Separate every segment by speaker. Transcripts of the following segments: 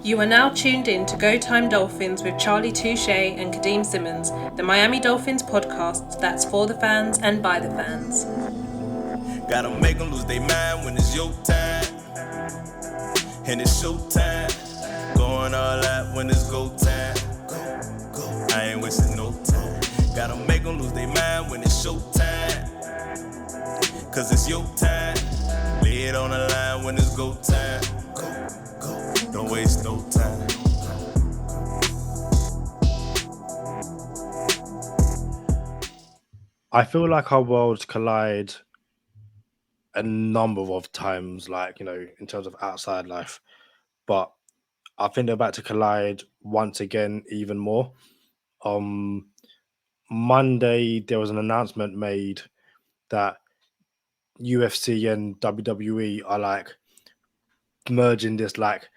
Speaker 1: You are now tuned in to Go Time Dolphins with Charlie Touche and Kadeem Simmons, the Miami Dolphins podcast that's for the fans and by the fans.
Speaker 2: Gotta make them lose their mind when it's your time. And it's showtime. Going all out when it's go time. I ain't wasting no time. Gotta make them lose their mind when it's showtime. Cause it's your time. Lay it on the line when it's go time. Don't waste no time.
Speaker 3: I feel like our worlds collide a number of times, like, in terms of outside life. But I think they're about to collide once again, even more. Monday, there was an announcement made that UFC and WWE are like merging this like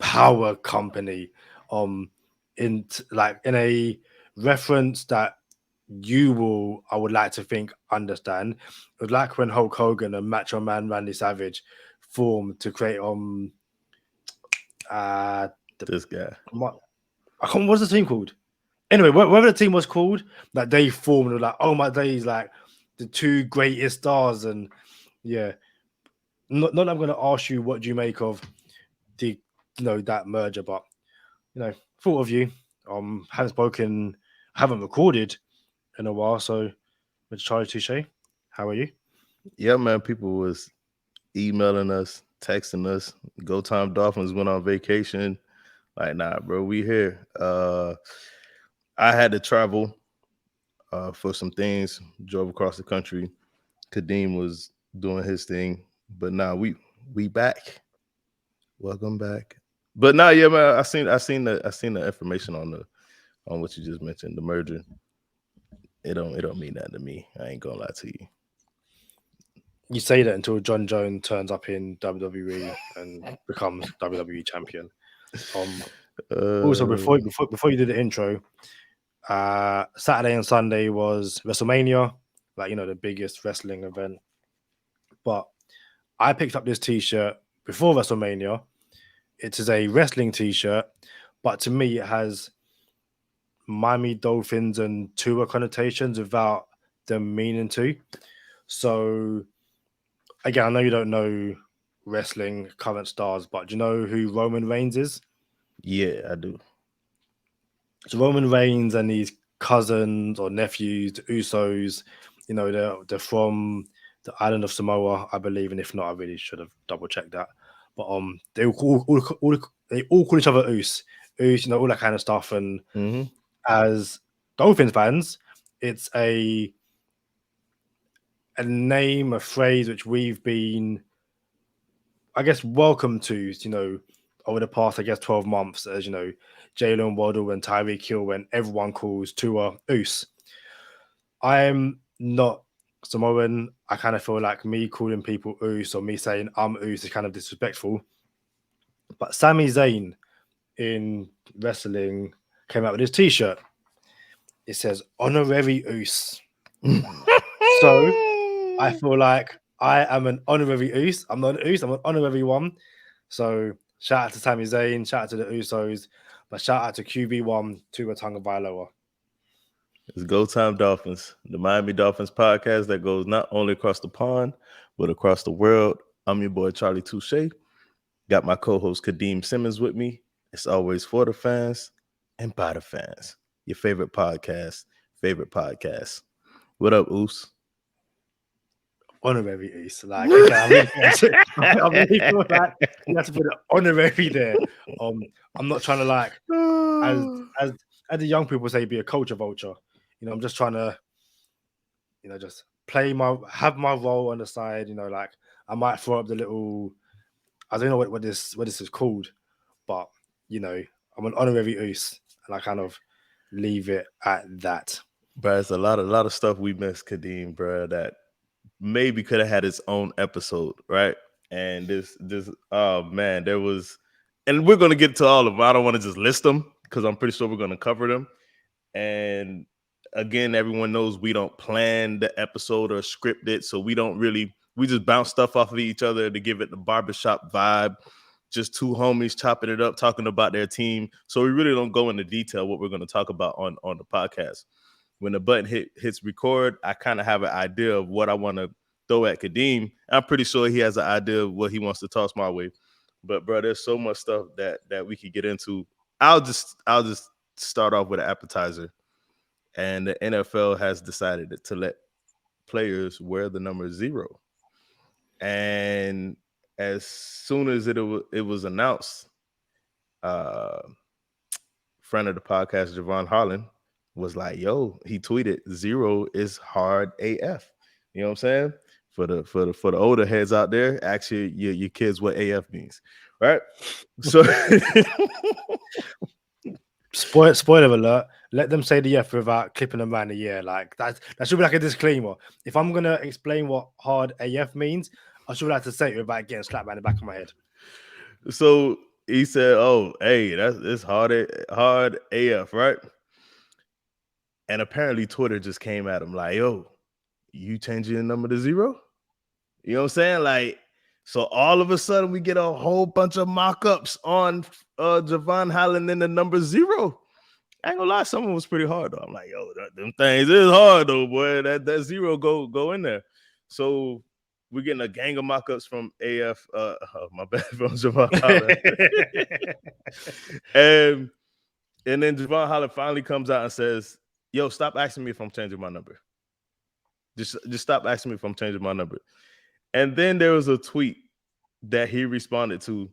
Speaker 3: power company in a reference that I would like to think, understand. It was like when Hulk Hogan and Macho Man Randy Savage formed to create
Speaker 4: this guy.
Speaker 3: What's the team called? Anyway, whatever the team was called, that they formed, were like, oh my days, like the two greatest stars. And yeah, not that I'm going to ask you what do you make of the that merger, but thought of you. Haven't recorded in a while, so Mr. Charlie Touche, how are you?
Speaker 4: Yeah, man, people was emailing us, texting us. Go Time Dolphins went on vacation. Like, nah, bro, we here. I had to travel for some things, drove across the country. Kadeem was doing his thing, but now we back. Welcome back. But now, yeah, man, I seen the information on what you just mentioned, the merger. It don't mean that to me. I ain't gonna lie to you.
Speaker 3: You say that until John Jones turns up in WWE and becomes WWE champion. Also, before you did the intro, Saturday and Sunday was WrestleMania, like the biggest wrestling event. But I picked up this T-shirt before WrestleMania. It is a wrestling T-shirt, but to me, it has Miami Dolphins and Tua connotations without them meaning to. So, again, I know you don't know wrestling current stars, but do you know who Roman Reigns is?
Speaker 4: Yeah, I do.
Speaker 3: So Roman Reigns and his cousins or nephews, the Usos, they're from the island of Samoa, I believe, and if not, I really should have double checked that. But they all call each other Us, all that kind of stuff. And as Dolphins fans, it's a name, a phrase which we've been, I guess, welcome to, over the past, 12 months, as Jalen Waddle and Tyreek Hill, and everyone calls Tua Us. I'm not Samoan. I kind of feel like me calling people Us or me saying I'm Us is kind of disrespectful. But Sami Zayn in wrestling came out with his T-shirt. It says honorary Us. So I feel like I am an honorary Us. I'm not an Us. I'm an honorary one. So shout out to Sami Zayn. Shout out to the Usos. But shout out to QB1 Tua Tagovailoa.
Speaker 4: It's Go Time Dolphins, the Miami Dolphins podcast that goes not only across the pond, but across the world. I'm your boy, Charlie Touche. Got my co-host, Kadeem Simmons, with me. It's always for the fans and by the fans. Your favorite podcast. What up, Oos?
Speaker 3: Honorary Us. Like, I really feel like you have to put an honorary there. I'm not trying to, like, as the young people say, be a culture vulture. I'm just trying to, just have my role on the side. Like I might throw up the little, I don't know what this is called, but I'm an honorary Us, and I kind of leave it at that.
Speaker 4: Bro, it's a lot of stuff we missed, Kadeem, bro, that maybe could have had its own episode, right? And this, oh man, there was, and we're gonna get to all of them. I don't want to just list them because I'm pretty sure we're gonna cover them. And again, everyone knows we don't plan the episode or script it, so we just bounce stuff off of each other to give it the barbershop vibe. just two homies chopping it up, talking about their team. So we really don't go into detail what we're going to talk about on the podcast. When the button hits record, I kind of have an idea of what I want to throw at Kadeem. I'm pretty sure he has an idea of what he wants to toss my way. But bro, there's so much stuff that we could get into. I'll just start off with an appetizer. And the NFL has decided to let players wear the number 0. And as soon as it was announced, friend of the podcast, Javon Holland, was like, yo, he tweeted 0 is hard AF. You know what I'm saying? For the older heads out there, actually your kids what AF means, right? So
Speaker 3: spoiler alert, let them say the F without clipping a man a year. Like that should be like a disclaimer. If I'm gonna explain what hard AF means, I should like to say it without getting slapped by the back of my head.
Speaker 4: So he said, oh, hey, it's hard AF, right? And apparently Twitter just came at him like, yo, you changing your number to 0? You know what I'm saying? Like, so all of a sudden we get a whole bunch of mock-ups on Javon Holland in the number 0. I ain't gonna lie, some of them was pretty hard though. I'm like, yo, them things is hard though, boy. That 0 go in there. So we're getting a gang of mock-ups from AF. My bad, from Javon Holland. And then Javon Holland finally comes out and says, yo, stop asking me if I'm changing my number. Just stop asking me if I'm changing my number. And then there was a tweet that he responded to,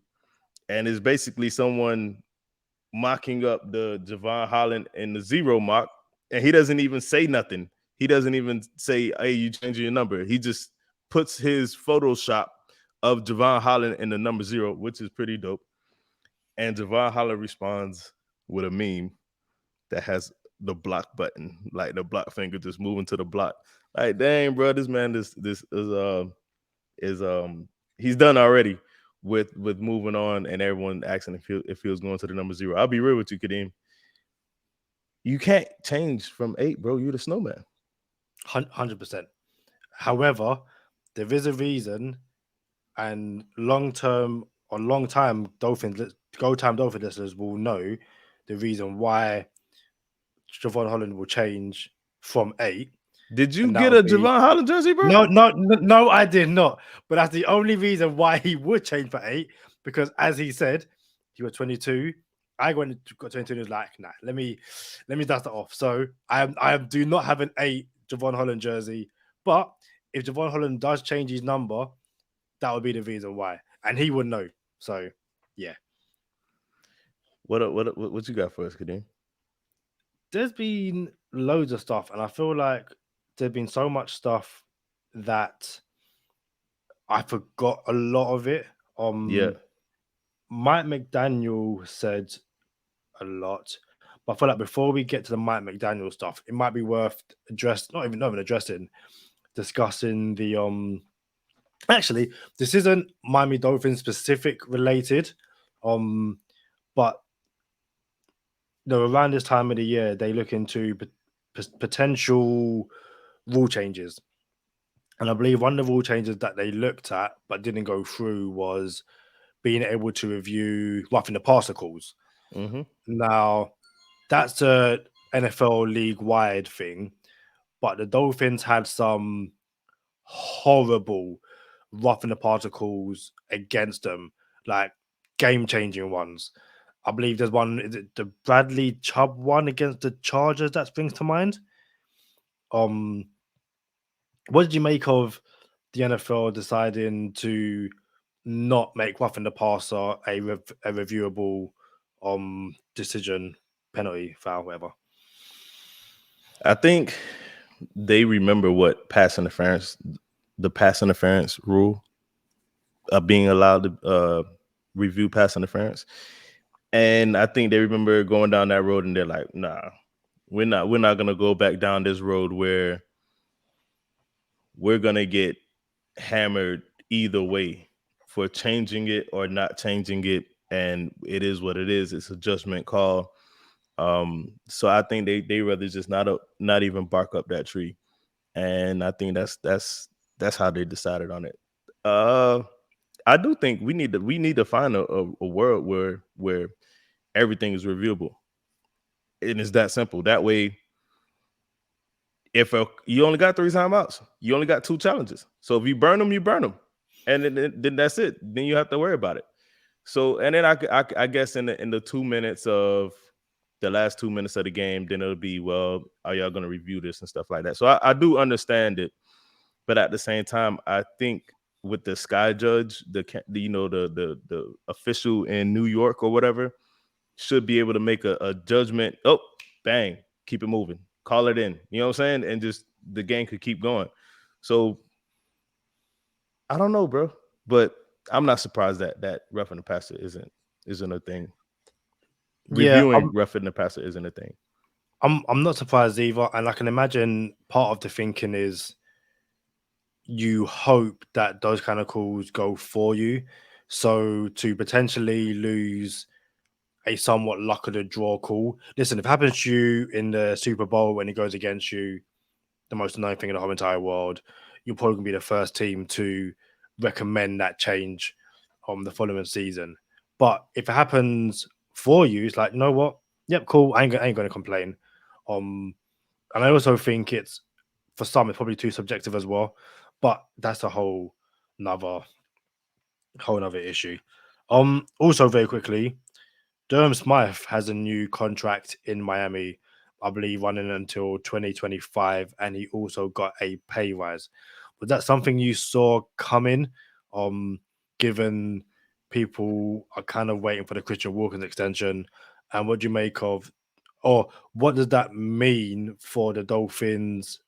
Speaker 4: and it's basically someone mocking up the Javon Holland and the 0 mock, and he doesn't even say nothing. He doesn't even say, hey, you changing your number. He just puts his Photoshop of Javon Holland in the number 0, which is pretty dope. And Javon Holland responds with a meme that has the block button, like the block finger just moving to the block. Like, dang, bro, this man is he's done already with moving on, and everyone asking if he was going to the number 0. I'll be real with you, Kadeem. You can't change from 8, bro. You're the snowman.
Speaker 3: 100%. However, there is a reason, and long-time Dolphins listeners will know the reason why Javon Holland will change from 8.
Speaker 4: Did you get a Javon Holland jersey, bro?
Speaker 3: No, I did not. But that's the only reason why he would change for 8, because as he said, he was 22. I got 22 and was like, nah, let me dust that off. So I do not have an 8 Javon Holland jersey. But if Javon Holland does change his number, that would be the reason why. And he would know. So yeah.
Speaker 4: What you got for us, Kadeem?
Speaker 3: There's been loads of stuff, and I feel like there's been so much stuff that I forgot a lot of it.
Speaker 4: Yeah.
Speaker 3: Mike McDaniel said a lot, but I feel like before we get to the Mike McDaniel stuff, it might be worth discussing the actually, this isn't Miami Dolphins specific related, but around this time of the year, they look into potential rule changes. And I believe one of the rule changes that they looked at but didn't go through was being able to review roughing the passer calls.
Speaker 4: Mm-hmm.
Speaker 3: Now, that's a NFL league-wide thing, but the Dolphins had some horrible roughing the passer calls against them, like game-changing ones. I believe there's one, is it the Bradley Chubb one against the Chargers that springs to mind? What did you make of the NFL deciding to not make roughing the passer a reviewable decision, penalty, foul, whatever?
Speaker 4: I think they remember what the pass interference rule of being allowed to review pass interference. And I think they remember going down that road, and they're like, nah, we're not going to go back down this road where we're going to get hammered either way for changing it or not changing it. And it is what it is. It's a judgment call. So I think they rather just not even bark up that tree. And I think that's how they decided on it. I do think we need to find a world where everything is reviewable, and it's that simple. That way, if you only got 3 timeouts, you only got 2 challenges. So if you burn them, you burn them, and then that's it. Then you have to worry about it. So and then I guess in the 2 minutes of the last 2 minutes of the game, then it'll be, well, are y'all going to review this and stuff like that? So I do understand it, but at the same time, I think with the Sky Judge, the official in New York or whatever, should be able to make a judgment. Oh, bang, keep it moving, call it in. You know what I'm saying? And just the game could keep going. So I don't know, bro, but I'm not surprised that roughing the passer isn't a thing.
Speaker 3: Yeah,
Speaker 4: Reviewing roughing the passer isn't a thing.
Speaker 3: I'm not surprised either, and I can imagine part of the thinking is you hope that those kind of calls go for you, so to potentially lose a somewhat luck of the draw call. Listen, if it happens to you in the Super Bowl when it goes against you, the most annoying thing in the whole entire world, you're probably gonna be the first team to recommend that change on the following season. But if it happens for you, it's like, you know what? Yep, cool. I ain't gonna complain. And I also think it's for some it's probably too subjective as well. But that's a whole nother issue. Also very quickly, Durham Smythe has a new contract in Miami, I believe, running until 2025, and he also got a pay rise. Was that something you saw coming? Given people are kind of waiting for the Christian Wilkins extension, and what do you make of, or what does that mean for the Dolphins?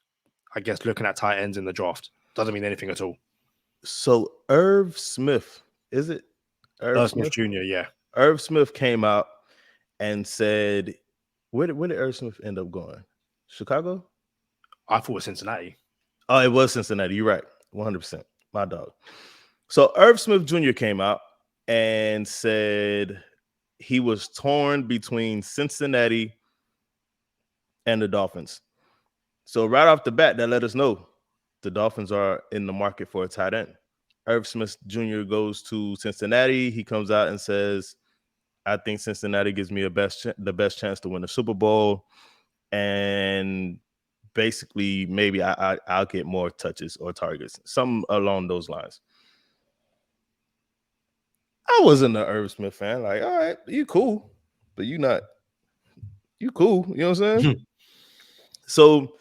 Speaker 3: I guess looking at tight ends in the draft doesn't mean anything at all.
Speaker 4: So Irv Smith, is it Irv
Speaker 3: Smith
Speaker 4: Smith?
Speaker 3: Jr., yeah.
Speaker 4: Irv Smith came out and said, where did Irv Smith end up going? Chicago?
Speaker 3: I thought it was Cincinnati.
Speaker 4: Oh, it was Cincinnati. You're right. 100%. My dog. So Irv Smith Jr. came out and said he was torn between Cincinnati and the Dolphins. So right off the bat, that let us know the Dolphins are in the market for a tight end. Irv Smith Jr. goes to Cincinnati. He comes out and says, I think Cincinnati gives me the best chance to win the Super Bowl. And basically, maybe I'll get more touches or targets, something along those lines. I wasn't an Irv Smith fan. Like, all right, you cool, but you cool. You know what I'm saying? So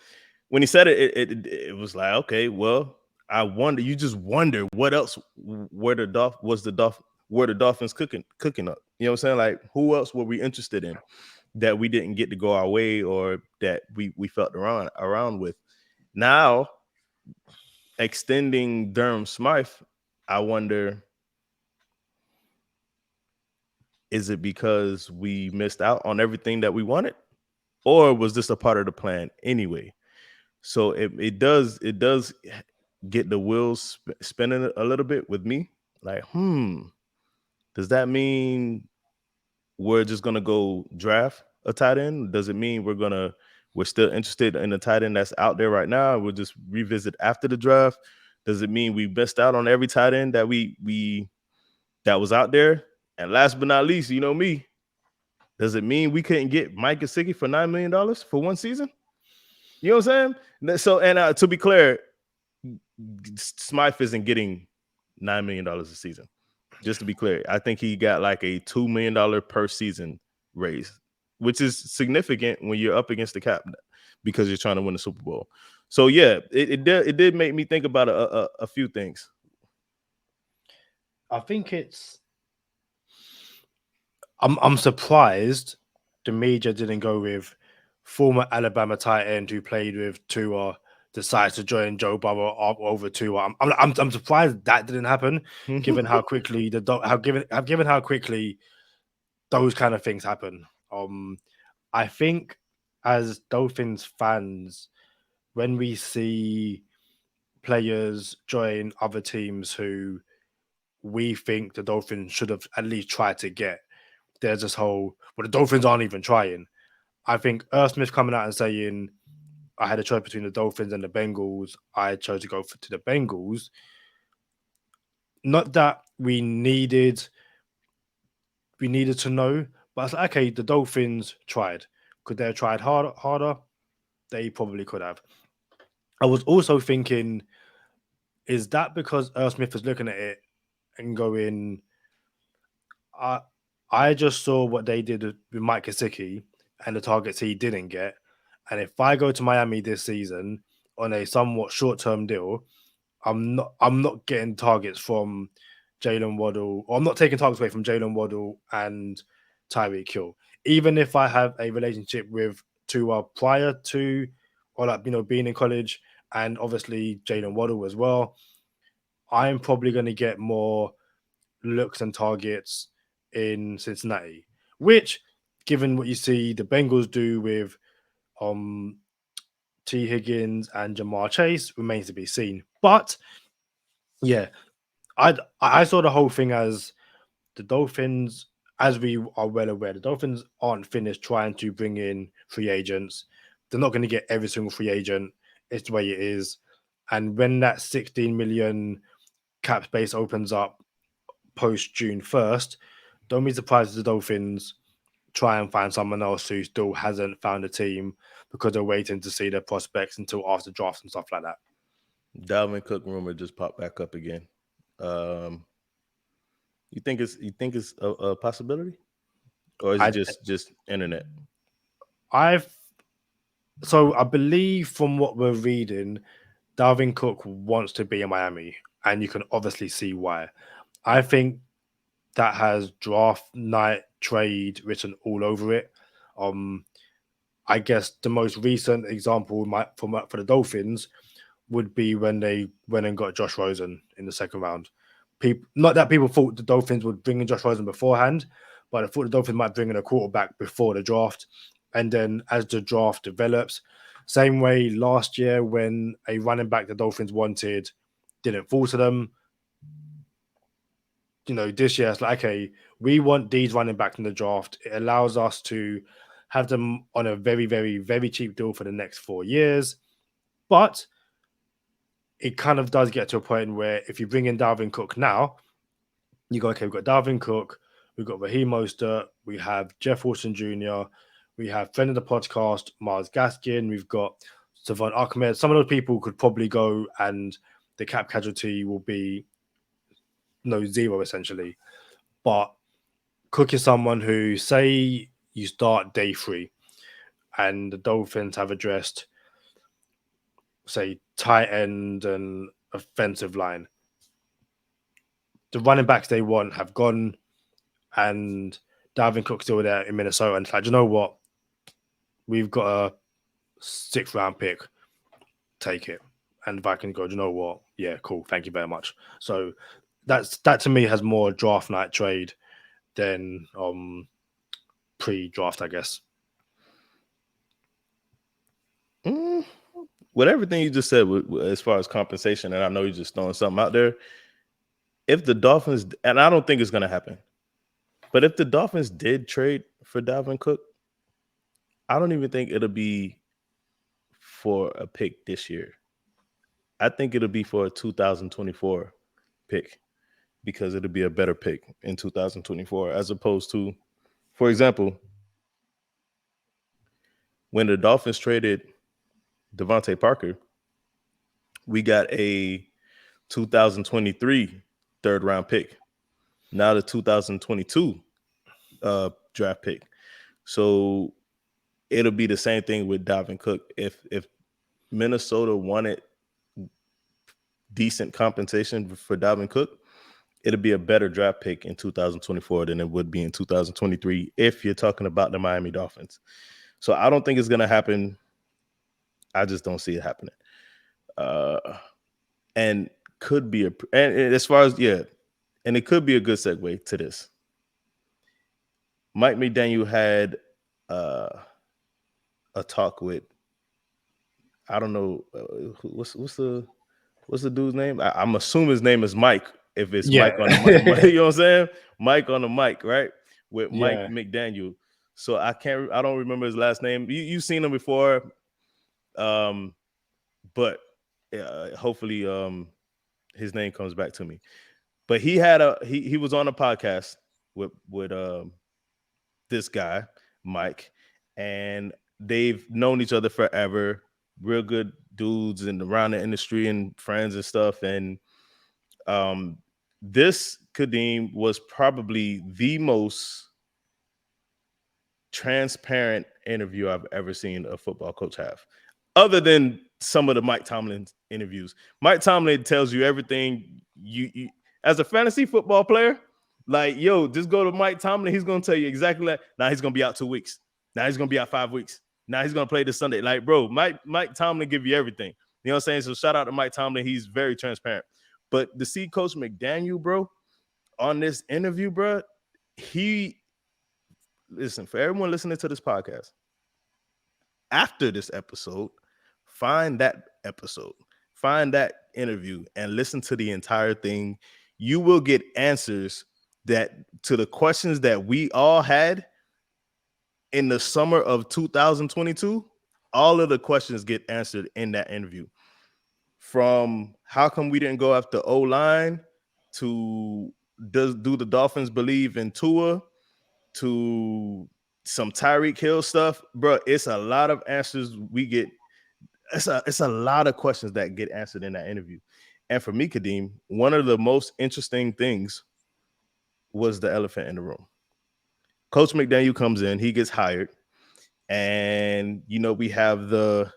Speaker 4: when he said it was like, okay, well, I wonder. You just wonder what else, where the Dolphins cooking up. You know what I'm saying? Like, who else were we interested in that we didn't get to go our way, or that we felt around with? Now, extending Durham Smythe, I wonder, is it because we missed out on everything that we wanted, or was this a part of the plan anyway? So it does get the wheels spinning a little bit with me. Like, does that mean we're just gonna go draft a tight end? Does it mean we're still interested in the tight end that's out there right now? We'll just revisit after the draft. Does it mean we missed out on every tight end that that was out there? And last but not least, you know me, does it mean we couldn't get Mike Gesicki for $9 million for one season? You know what I'm saying? So, and to be clear, Smythe isn't getting $9 million a season. Just to be clear, I think he got like a $2 million per season raise, which is significant when you're up against the cap because you're trying to win the Super Bowl. So yeah, it did make me think about a few things.
Speaker 3: I think I'm surprised the media didn't go with former Alabama tight end who played with Tua decides to join Joe Burrow over Tua. I'm surprised that didn't happen, given how quickly how quickly those kind of things happen. I think as Dolphins fans, when we see players join other teams who we think the Dolphins should have at least tried to get, there's this whole, well, the Dolphins aren't even trying. I think Irv Smith coming out and saying, I had a choice between the Dolphins and the Bengals. I chose to go to the Bengals. Not that we needed to know. But I was like, okay, the Dolphins tried. Could they have tried harder? They probably could have. I was also thinking, is that because Earl Smith is looking at it and going, I I just saw what they did with Mike Gesicki and the targets he didn't get. And if I go to Miami this season on a somewhat short-term deal, I'm not getting targets from Jalen Waddle, or I'm not taking targets away from Jalen Waddle and Tyreek Hill. Even if I have a relationship with Tua prior to, or like being in college, and obviously Jalen Waddle as well, I'm probably going to get more looks and targets in Cincinnati, which, given what you see the Bengals do with um T. Higgins and Jamar Chase, remains to be seen. But yeah, I saw the whole thing as the Dolphins, as we are well aware, the Dolphins aren't finished trying to bring in free agents. They're not going to get every single free agent. It's the way it is. And when that 16 million cap space opens up post June 1st, don't be surprised if the Dolphins try and find someone else who still hasn't found a team because they're waiting to see their prospects until after drafts and stuff like that.
Speaker 4: Dalvin Cook rumor just popped back up again. Um, you think it's a possibility, or is it
Speaker 3: I
Speaker 4: just internet?
Speaker 3: I've so I believe from what we're reading, Dalvin Cook wants to be in Miami, and you can obviously see why. I think that has draft night trade written all over it. Um, I guess the most recent example for the Dolphins would be when they went and got Josh Rosen in the second round. People, not that people thought the Dolphins would bring in Josh Rosen beforehand, but I thought the Dolphins might bring in a quarterback before the draft. And then as the draft develops, same way last year when a running back the Dolphins wanted didn't fall to them. This year it's like, okay, we want these running backs in the draft. It allows us to have them on a very, very, very cheap deal for the next 4 years. But it kind of does get to a point where if you bring in Dalvin Cook now, you go, okay, we've got Dalvin Cook, we've got Raheem Mostert, we have Jeff Wilson Jr., we have friend of the podcast, Miles Gaskin, we've got Savon Ahmed. Some of those people could probably go and the cap casualty will be zero essentially. But Cook is someone who, say you start day 3 and the Dolphins have addressed, say, tight end and offensive line. The running backs they want have gone, and Dalvin Cook's still there in Minnesota. And it's like, you know what? We've got a 6th round pick. Take it. And if I can go, you know what? Yeah, cool. Thank you very much. So that to me has more draft night trade than pre-draft, I guess.
Speaker 4: With everything you just said, as far as compensation, and I know you're just throwing something out there. If the Dolphins, and I don't think it's going to happen, but if the Dolphins did trade for Dalvin Cook, I don't even think it'll be for a pick this year. I think it'll be for a 2024 pick, because it'll be a better pick in 2024 as opposed to, for example, when the Dolphins traded Devontae Parker, we got a 2023 third round pick. Now the 2022 draft pick. So it'll be the same thing with Dalvin Cook. If Minnesota wanted decent compensation for Dalvin Cook, it'll be a better draft pick in 2024 than it would be in 2023 if you're talking about the Miami Dolphins. So I don't think it's going to happen. I just don't see it happening. And could be and as far as, and it could be a good segue to this. Mike McDaniel had a talk with, I don't know, what's the dude's name? I'm assuming his name is Mike. If it's Mike on the mic, you know what I'm saying? Mike on the mic, right? With Mike McDaniel. So I don't remember his last name. You've seen him before. But hopefully his name comes back to me. But he was on a podcast with this guy, Mike, and they've known each other forever, real good dudes and around the industry and friends and stuff. And this Kadeem was probably the most transparent interview I've ever seen a football coach have, other than some of the Mike Tomlin interviews. Mike Tomlin tells you everything you as a fantasy football player. Like, yo, just go to Mike Tomlin. He's going to tell you exactly that. Now he's going to be out 2 weeks. Now he's going to be out 5 weeks. Now he's going to play this Sunday. Like, bro, Mike Tomlin give you everything. You know what I'm saying? So shout out to Mike Tomlin. He's very transparent. But to see Coach McDaniel, bro, on this interview, bro, listen, for everyone listening to this podcast, after this episode, find that episode, find that interview, and listen to the entire thing. You will get answers to the questions that we all had in the summer of 2022. All of the questions get answered in that interview. From how come we didn't go after O-line, to do the Dolphins believe in Tua, to some Tyreek Hill stuff, bro. It's a lot of answers we get. It's a lot of questions that get answered in that interview. And for me, Kadeem, one of the most interesting things was the elephant in the room. Coach McDaniel comes in, he gets hired, and we have the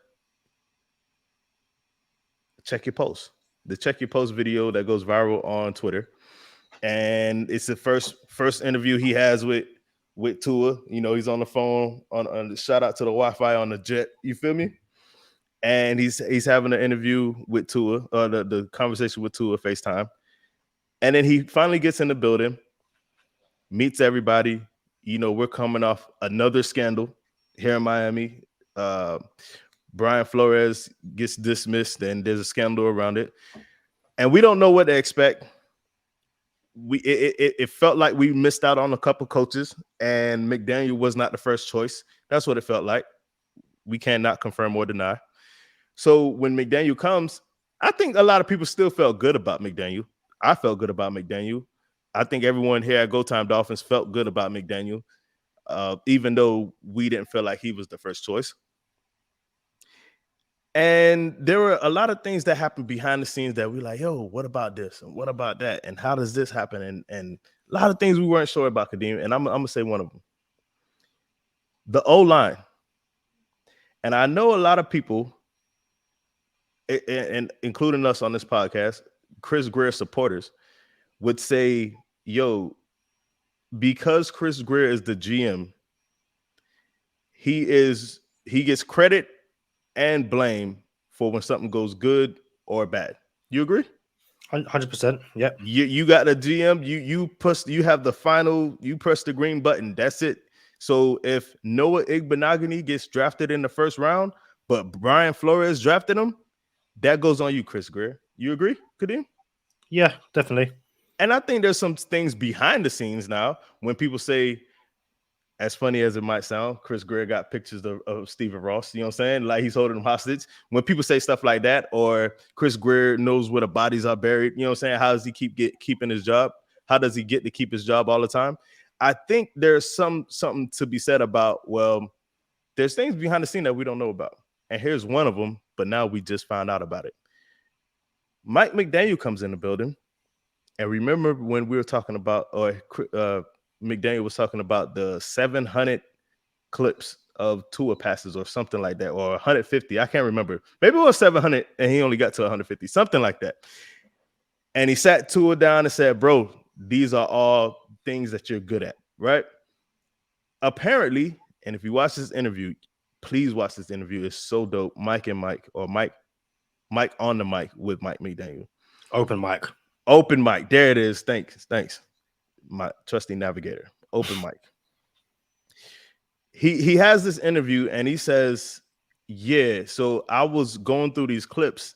Speaker 4: check your post, video that goes viral on Twitter, and it's the first interview he has with Tua. He's on the phone on the shout out to the Wi-Fi on the jet. You feel me? And he's having an interview with Tua, or the conversation with Tua, FaceTime. And then he finally gets in the building, meets everybody. We're coming off another scandal here in Miami. Brian Flores gets dismissed, and there's a scandal around it. And we don't know what to expect. It felt like we missed out on a couple coaches, and McDaniel was not the first choice. That's what it felt like. We cannot confirm or deny. So when McDaniel comes, I think a lot of people still felt good about McDaniel. I felt good about McDaniel. I think everyone here at Go Time Dolphins felt good about McDaniel, even though we didn't feel like he was the first choice. And there were a lot of things that happened behind the scenes that we like, yo, what about this? And what about that? And how does this happen? And a lot of things we weren't sure about, Kadeem. And I'm going to say one of them. The O-line. And I know a lot of people, and including us on this podcast, Chris Grier supporters, would say, yo, because Chris Grier is the GM, he gets credit and blame for when something goes good or bad. You agree?
Speaker 3: 100%. Yeah.
Speaker 4: You got a GM. You have the final. You press the green button. That's it. So if Noah Igbenogany gets drafted in the first round, but Brian Flores drafted him, that goes on you, Chris Grier. You agree, Kadeem?
Speaker 3: Yeah, definitely.
Speaker 4: And I think there's some things behind the scenes now when people say, as funny as it might sound, Chris Grier got pictures of Stephen Ross, you know what I'm saying? Like he's holding him hostage. When people say stuff like that, or Chris Grier knows where the bodies are buried, you know what I'm saying? How does he keeping his job? How does he get to keep his job all the time? I think there's something to be said about, well, there's things behind the scene that we don't know about. And here's one of them, but now we just found out about it. Mike McDaniel comes in the building. And remember when we were talking about, or McDaniel was talking about the 700 clips of Tua passes or something like that, or 150. I can't remember. Maybe it was 700 and he only got to 150, something like that. And he sat Tua down and said, bro, these are all things that you're good at, right? Apparently, and if you watch this interview, please watch this interview. It's so dope. Mike on the mic with Mike McDaniel.
Speaker 3: Open mic.
Speaker 4: There it is. Thanks. My trusty navigator. Open mic. He has this interview and he says, yeah, so I was going through these clips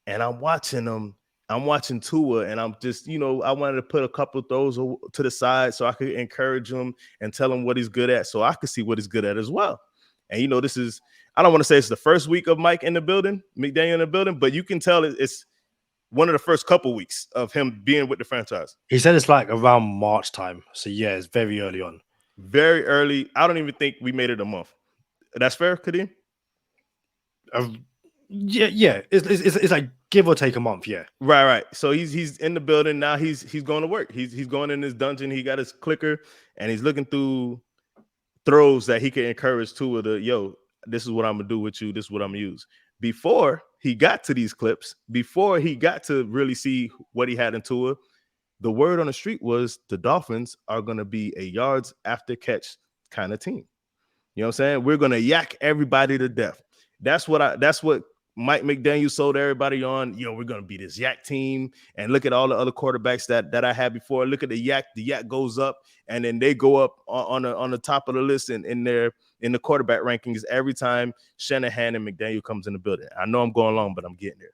Speaker 4: and I'm watching them. I'm watching Tua and I'm just, I wanted to put a couple of throws to the side so I could encourage him and tell him what he's good at so I could see what he's good at as well. And, this is, I don't want to say it's the first week of Mike in the building, McDaniel in the building, but you can tell it's one of the first couple weeks of him being with the franchise.
Speaker 3: He said it's like around March time. So yeah, it's very early on.
Speaker 4: Very early. I don't even think we made it a month. That's fair, Kadeem?
Speaker 3: Yeah. It's like give or take a month. Yeah.
Speaker 4: Right. So he's in the building now. He's going to work. He's going in his dungeon. He got his clicker and he's looking through throws that he can encourage Tua to, yo, this is what I'm gonna do with you. This is what I'm gonna use. Before he got to these clips, before he got to really see what he had in Tua, the word on the street was the Dolphins are gonna be a yards after catch kind of team. You know what I'm saying? We're gonna yak everybody to death. That's what Mike McDaniel sold everybody on. Yo, we're gonna be this yak team. And look at all the other quarterbacks that I had before. Look at the yak. The yak goes up, and then they go up on the top of the list in the quarterback rankings every time Shanahan and McDaniel comes in the building. I know I'm going long, but I'm getting there.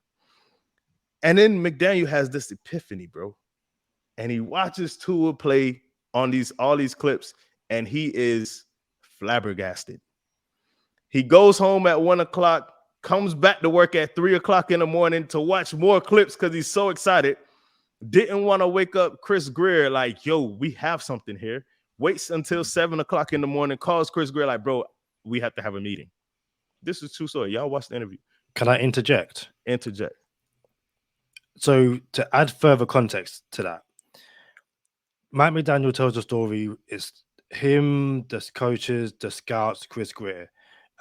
Speaker 4: And then McDaniel has this epiphany, bro. And he watches Tua play on all these clips, and he is flabbergasted. He goes home at 1:00, comes back to work at 3:00 in the morning to watch more clips because he's so excited. Didn't want to wake up Chris Grier like, yo, we have something here. Waits until 7:00 in the morning, calls Chris Grier like, bro, we have to have a meeting. This is true story. Y'all watch the interview.
Speaker 3: Can I interject?
Speaker 4: Interject.
Speaker 3: So to add further context to that, Mike McDaniel tells the story. It's him, the coaches, the scouts, Chris Grier.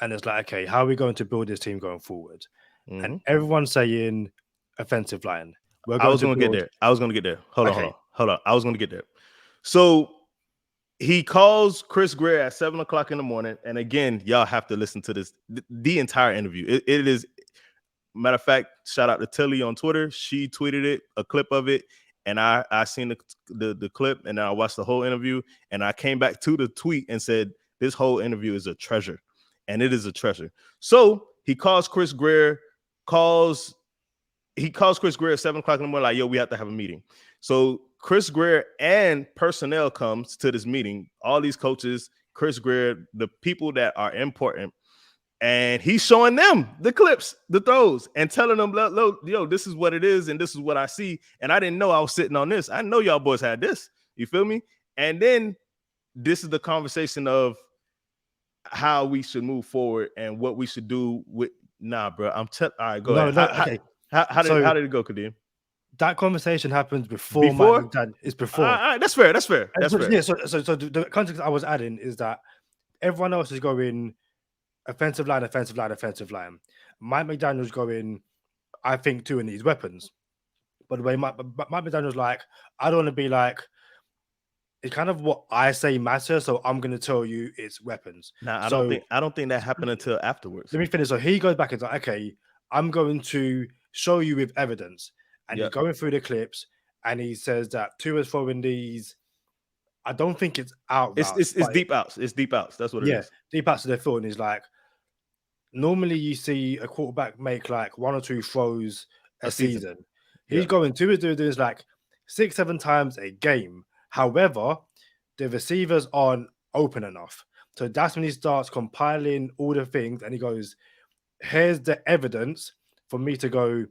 Speaker 3: And it's like, okay, how are we going to build this team going forward?
Speaker 4: Mm-hmm.
Speaker 3: And everyone's saying offensive line.
Speaker 4: I was going to get there. Hold on. I was going to get there. So he calls Chris Grier at 7:00 in the morning. And again, y'all have to listen to this, the entire interview. It is, matter of fact, shout out to Tilly on Twitter. She tweeted it, a clip of it. And I seen the clip, and then I watched the whole interview. And I came back to the tweet and said, this whole interview is a treasure. And it is a treasure. So he calls Chris Grier, Chris Grier at 7:00 in the morning, like, yo, we have to have a meeting. So Chris Grier and personnel comes to this meeting, all these coaches, Chris Grier, the people that are important, and he's showing them the clips, the throws, and telling them, yo, this is what it is, and this is what I see. And I didn't know I was sitting on this. I know y'all boys had this. You feel me? And then this is the conversation of how we should move forward and what we should do with. Nah, bro. All right, go ahead.
Speaker 3: Okay.
Speaker 4: How did it go, Kadeem?
Speaker 3: That conversation happens before Mike McDaniel. It's before.
Speaker 4: That's fair. That's fair.
Speaker 3: Yeah. So the context I was adding is that everyone else is going offensive line. Mike McDaniel's going, I think, Tua needs weapons. But the way Mike McDaniel's like, I don't want to be like, it's kind of what I say matters, so I'm going to tell you it's weapons.
Speaker 4: Nah, I don't think that happened until afterwards.
Speaker 3: Let me finish. So he goes back and is like, okay, I'm going to show you with evidence. And he's going through the clips, and he says that Tua's throwing these. I don't think it's out.
Speaker 4: It's deep outs. It's deep outs. That's what it is.
Speaker 3: Deep outs to their field. And he's like, normally you see a quarterback make like 1 or 2 throws a season. He's going, Tua's doing this like 6-7 times a game. However, the receivers aren't open enough. So that's when he starts compiling all the things, and he goes, here's the evidence for me to go,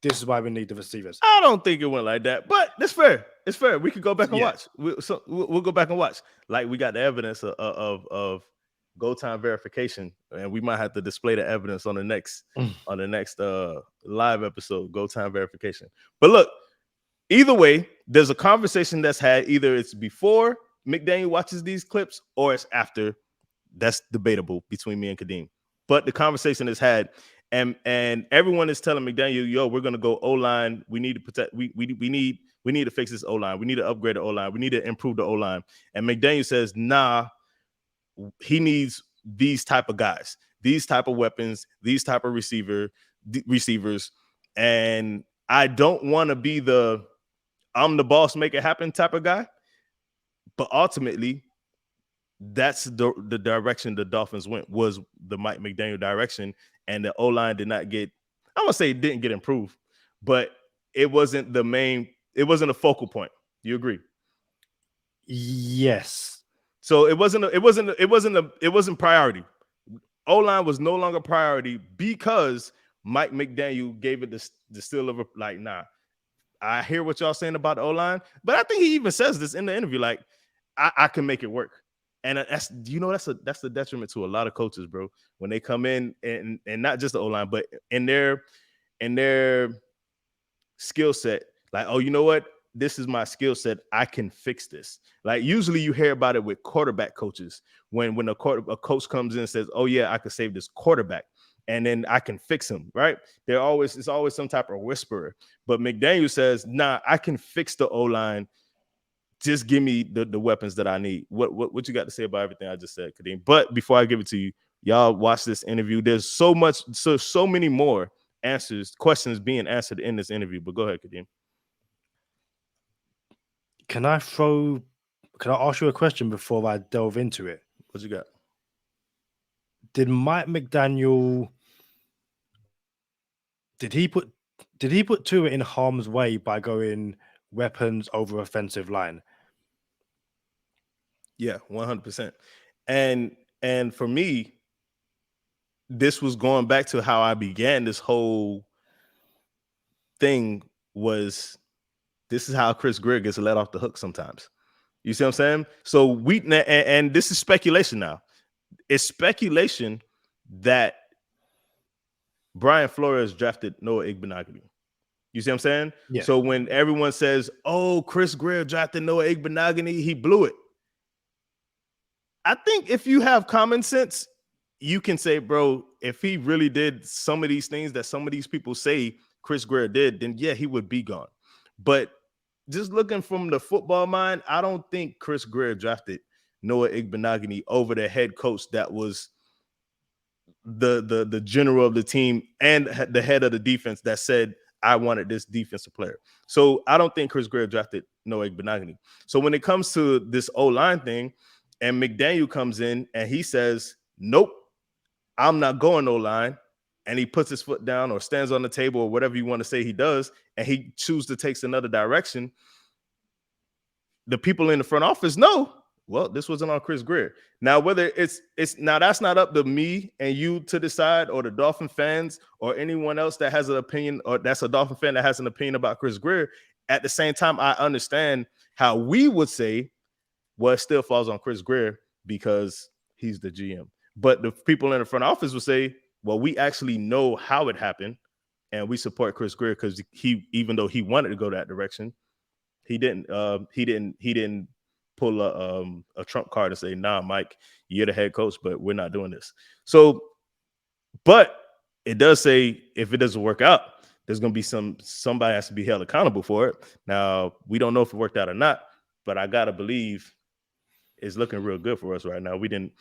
Speaker 3: this is why we need the receivers.
Speaker 4: I don't think it went like that, but that's fair. It's fair. We could go back and watch. We'll go back and watch. Like, we got the evidence of go time verification, and we might have to display the evidence on the next live episode, go time verification. But look, either way, there's a conversation that's had. Either it's before McDaniel watches these clips or it's after. That's debatable between me and Kadeem. But the conversation is had, and everyone is telling McDaniel, yo, we're gonna go O-line. We need to protect. We need to fix this O-line. We need to upgrade the O-line. We need to improve the O-line. And McDaniel says, nah, he needs these type of guys, these type of weapons, these type of receivers. And I don't want to be I'm the boss, make it happen type of guy. But ultimately, that's the direction the Dolphins went, was the Mike McDaniel direction. And the O-line did not get, I won't say it didn't get improved, but it wasn't a focal point. You agree?
Speaker 3: Yes. So
Speaker 4: it wasn't priority. O-line was no longer priority because Mike McDaniel gave it the seal of like, nah, I hear what y'all saying about the O-line, but I think he even says this in the interview, like, I can make it work. And that's the detriment to a lot of coaches, bro, when they come in and not just the O-line, but in their skill set, like, oh, you know what? This is my skill set. I can fix this. Like, usually you hear about it with quarterback coaches when a coach comes in and says, oh yeah, I could save this quarterback and then I can fix him, right? It's always some type of whisperer. But McDaniel says, nah, I can fix the O-line. Just give me the weapons that I need. What you got to say about everything I just said, Kadeem? But before I give it to you, y'all watch this interview. There's so many more questions being answered in this interview. But go ahead, Kadeem.
Speaker 3: Can I ask you a question before I delve into it?
Speaker 4: What you got?
Speaker 3: Did Mike McDaniel did he put Tua in harm's way by going weapons over offensive line?
Speaker 4: Yeah, 100%. And for me, this was going back to how I began this whole thing. This is how Chris Grier gets let off the hook sometimes. You see what I'm saying? So and this is speculation now. It's speculation that Brian Flores drafted Noah Igbenogany. You see what I'm saying?
Speaker 3: Yeah.
Speaker 4: So when everyone says, oh, Chris Grier drafted Noah Igbenogany, he blew it. I think if you have common sense, you can say, bro, if he really did some of these things that some of these people say Chris Grier did, then yeah, he would be gone. But just looking from the football mind, I don't think Chris Grier drafted Noah Igbenogany over the head coach that was the general of the team and the head of the defense that said, I wanted this defensive player. So I don't think Chris Grier drafted Noah Igbenogany. So when it comes to this O-line thing, and McDaniel comes in and he says, nope, I'm not going O-line. And he puts his foot down or stands on the table or whatever you want to say he does, and he chooses to take another direction. The people in the front office know, well, this wasn't on Chris Grier. Now, whether it's now that's not up to me and you to decide, or the Dolphin fans or anyone else that has an opinion, or that's a Dolphin fan that has an opinion about Chris Grier. At the same time, I understand how we would say, well, it still falls on Chris Grier because he's the GM. But the people in the front office will say, well, we actually know how it happened, and we support Chris Grier because even though he wanted to go that direction, he didn't pull a trump card and say, nah, Mike, you're the head coach, but we're not doing this. So, but it does say if it doesn't work out, there's going to be somebody has to be held accountable for it. Now, we don't know if it worked out or not, but I got to believe it's looking real good for us right now. We made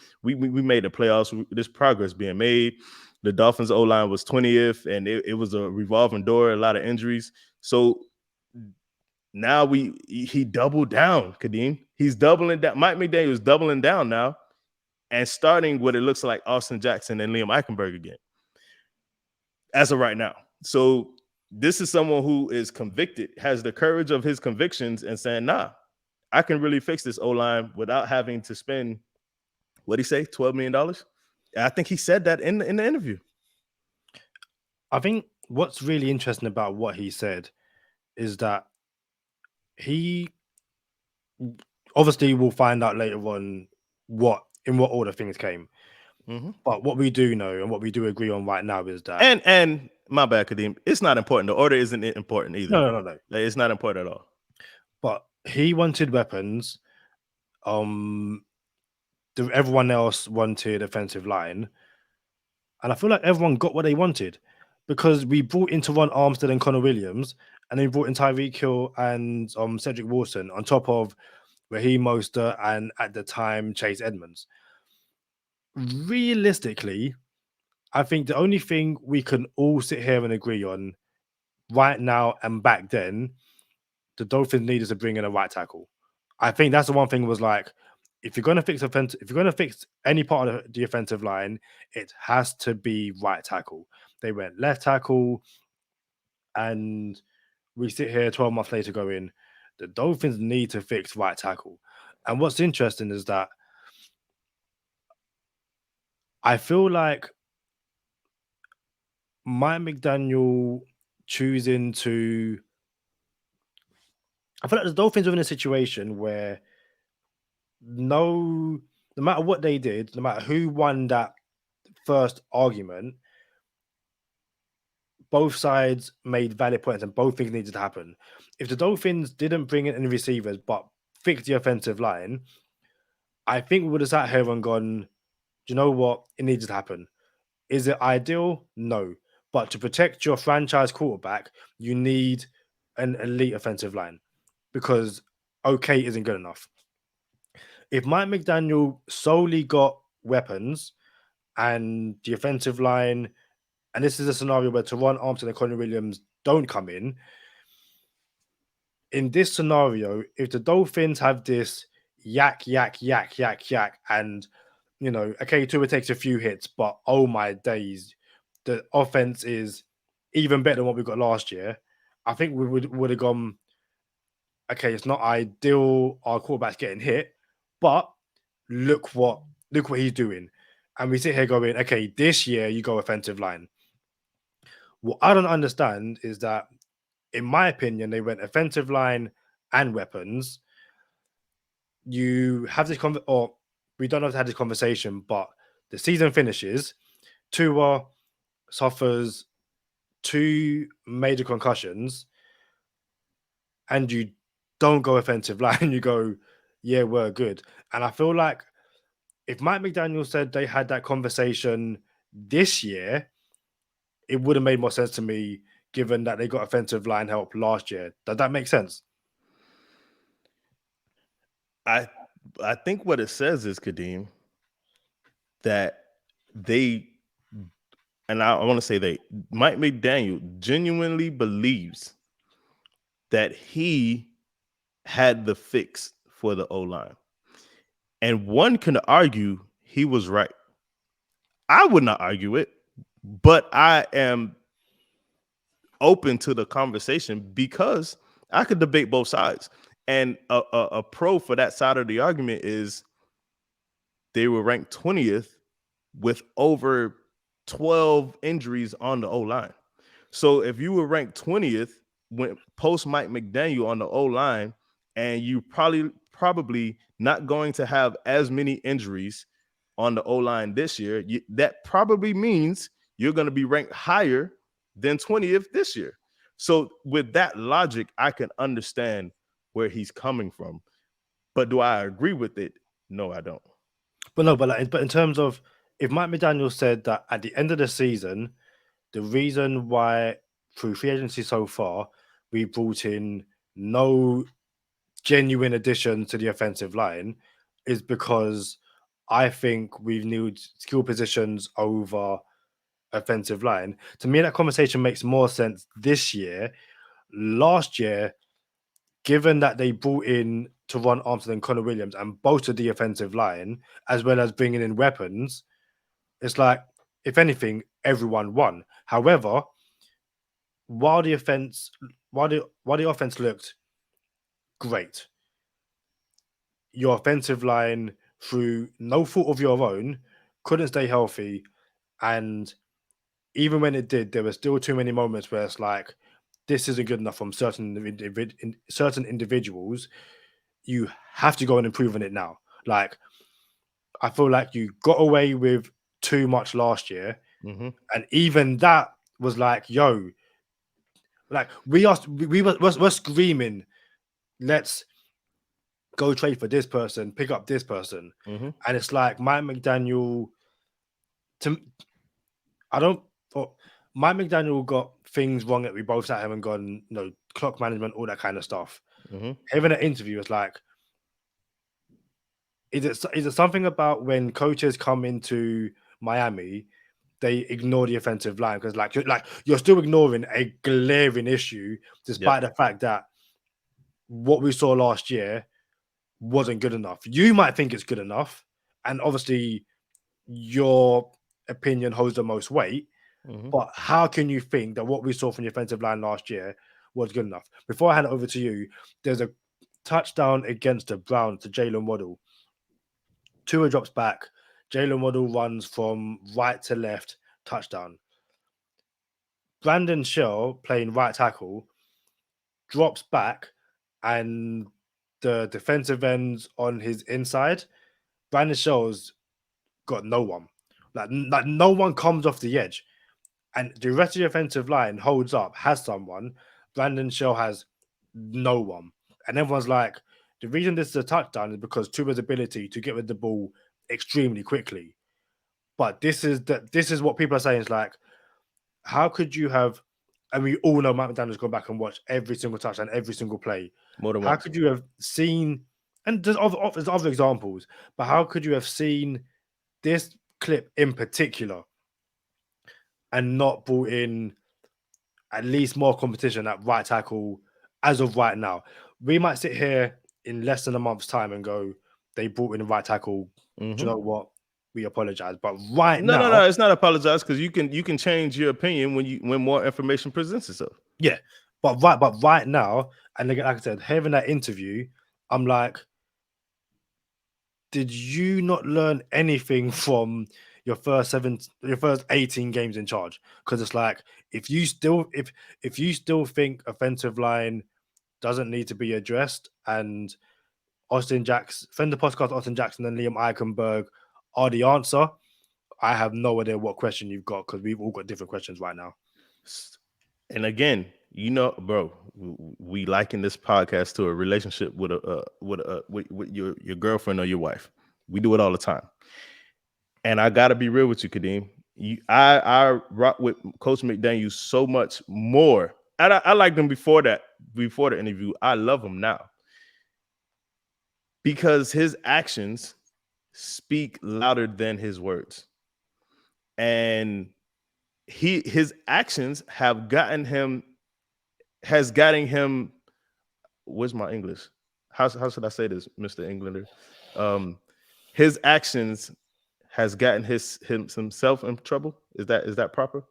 Speaker 4: the playoffs. There's progress being made. The Dolphins O-line was 20th, and it was a revolving door, a lot of injuries. So now he doubled down, Kadeem. He's doubling down. Mike McDaniel is doubling down now and starting what it looks like Austin Jackson and Liam Eichenberg again as of right now. So this is someone who is convicted, has the courage of his convictions and saying, nah, I can really fix this O-line without having to spend, what'd he say, $12 million? I think he said that in the interview.
Speaker 3: I think what's really interesting about what he said is that he obviously will find out later on in what order things came. Mm-hmm. But what we do know and what we do agree on right now is that
Speaker 4: and my bad, Kadeem, it's not important. The order isn't important either.
Speaker 3: No.
Speaker 4: Like, it's not important at all.
Speaker 3: But he wanted weapons. Everyone else wanted offensive line. And I feel like everyone got what they wanted because we brought in Teron Armstead and Connor Williams, and then we brought in Tyreek Hill and Cedric Wilson on top of Raheem Mostert and at the time Chase Edmonds. Realistically, I think the only thing we can all sit here and agree on right now and back then, the Dolphins needed to bring in a right tackle. I think that's the one thing was like, if you're going to fix any part of the offensive line, it has to be right tackle. They went left tackle, and we sit here 12 months later going, the Dolphins need to fix right tackle. And what's interesting is that I feel like Mike McDaniel choosing to I feel like the Dolphins are in a situation where no matter what they did, no matter who won that first argument, both sides made valid points and both things needed to happen. If the Dolphins didn't bring in any receivers but fix the offensive line, I think we would have sat here and gone, do you know what? It needs to happen. Is it ideal? No. But to protect your franchise quarterback, you need an elite offensive line because okay isn't good enough. If Mike McDaniel solely got weapons and the offensive line, and this is a scenario where Teron Armstead and Conor Williams don't come in this scenario, if the Dolphins have this yak, and okay, Tua takes a few hits, but oh my days, the offense is even better than what we got last year. I think we would have gone, okay, it's not ideal, our quarterback's getting hit, but look what he's doing. And we sit here going, okay, this year you go offensive line. What I don't understand is that, in my opinion, they went offensive line and weapons. You have this or we don't have to have this conversation, but the season finishes. Tua suffers 2 major concussions, and you don't go offensive line. You go, yeah, we're good. And I feel like if Mike McDaniel said they had that conversation this year, it would have made more sense to me, given that they got offensive line help last year. Does that make sense?
Speaker 4: I think what it says is, Kadeem, that they, and I want to say Mike McDaniel genuinely believes that he had the fix for the O-line. And one can argue he was right. I would not argue it, but I am open to the conversation because I could debate both sides. And a pro for that side of the argument is they were ranked 20th with over 12 injuries on the O-line. So if you were ranked 20th when post Mike McDaniel on the O-line, and you probably not going to have as many injuries on the O-line this year, that probably means you're going to be ranked higher than 20th this year. So with that logic, I can understand where he's coming from. But do I agree with it? No, I don't.
Speaker 3: But in terms of, if Mike McDaniel said that at the end of the season, the reason why through free agency so far we brought in no genuine addition to the offensive line is because I think we've needed skill positions over offensive line. To me, that conversation makes more sense this year. Last year, given that they brought in Teron Armstead and Conor Williams and bolstered the offensive line, as well as bringing in weapons, it's like, if anything, everyone won. However, while the offense looked great, your offensive line, through no fault of your own, couldn't stay healthy. And even when it did, there were still too many moments where it's like, this isn't good enough from certain individuals. You have to go and improve on it now. Like, I feel like you got away with too much last year.
Speaker 4: Mm-hmm.
Speaker 3: And even that was like, yo, like we're screaming, let's go trade for this person, pick up this person.
Speaker 4: Mm-hmm.
Speaker 3: And it's like Mike McDaniel, Mike McDaniel got things wrong that we both sat here and gone, clock management, all that kind of stuff.
Speaker 4: Mm-hmm.
Speaker 3: Having an interview is like, is it something about when coaches come into Miami, they ignore the offensive line because you're still ignoring a glaring issue, despite the fact that what we saw last year wasn't good enough. You might think it's good enough, and obviously your opinion holds the most weight.
Speaker 4: Mm-hmm.
Speaker 3: But how can you think that what we saw from the offensive line last year was good enough? Before I hand it over to you, there's a touchdown against the Browns to Jalen Waddle. Tua drops back. Jalen Waddle runs from right to left, touchdown. Brandon Shell, playing right tackle, drops back and the defensive ends on his inside, Brandon Shell's got no one. Like no one comes off the edge. And the rest of the offensive line holds up, has someone. Brandon Shell has no one. And everyone's like, the reason this is a touchdown is because Tua's ability to get rid of the ball extremely quickly. But this is what people are saying is like, how could you have, and we all know Mike McDaniel's gone back and watched every single touchdown, every single play.
Speaker 4: More than
Speaker 3: How
Speaker 4: once.
Speaker 3: could you have seen, and there's other examples, but how could you have seen this clip in particular and not brought in at least more competition at right tackle as of right now? We might sit here in less than a month's time and go, they brought in the right tackle. Do you know what? We apologize. But right now,
Speaker 4: No, it's not apologize because you can change your opinion when more information presents itself.
Speaker 3: Yeah. But right now, and again, like I said, having that interview, I'm like, did you not learn anything from your first 18 games in charge? Because it's like, if you still think offensive line doesn't need to be addressed, and Austin Jackson, Fender Podcast, Austin Jackson, and Liam Eichenberg are the answer, I have no idea what question you've got, because we've all got different questions right now.
Speaker 4: And again, bro, we liken this podcast to a relationship with your girlfriend or your wife. We do it all the time. And I gotta be real with you, Kadeem. I rock with Coach McDaniel so much more. And I liked him before the interview. I love him now because his actions speak louder than his words. And his actions have gotten him. Where's my English? How should I say this, Mr. Englander? His actions has gotten himself in trouble. Is that proper?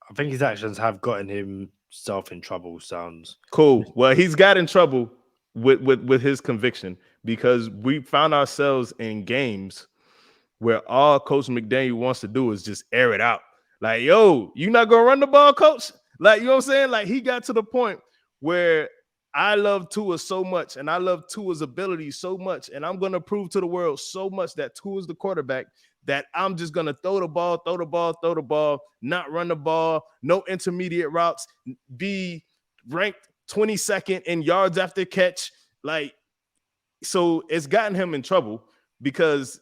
Speaker 3: I think his actions have gotten himself in trouble. Sounds
Speaker 4: cool. Well, he's got in trouble with his conviction, because we found ourselves in games where all Coach McDaniel wants to do is just air it out. Like, yo, you not gonna run the ball, coach? Like, you know what I'm saying? Like, he got to the point where I love Tua so much, and I love Tua's ability so much, and I'm gonna prove to the world so much that Tua's the quarterback, that I'm just gonna throw the ball, not run the ball, no intermediate routes, be ranked 22nd in yards after catch. Like, so it's gotten him in trouble because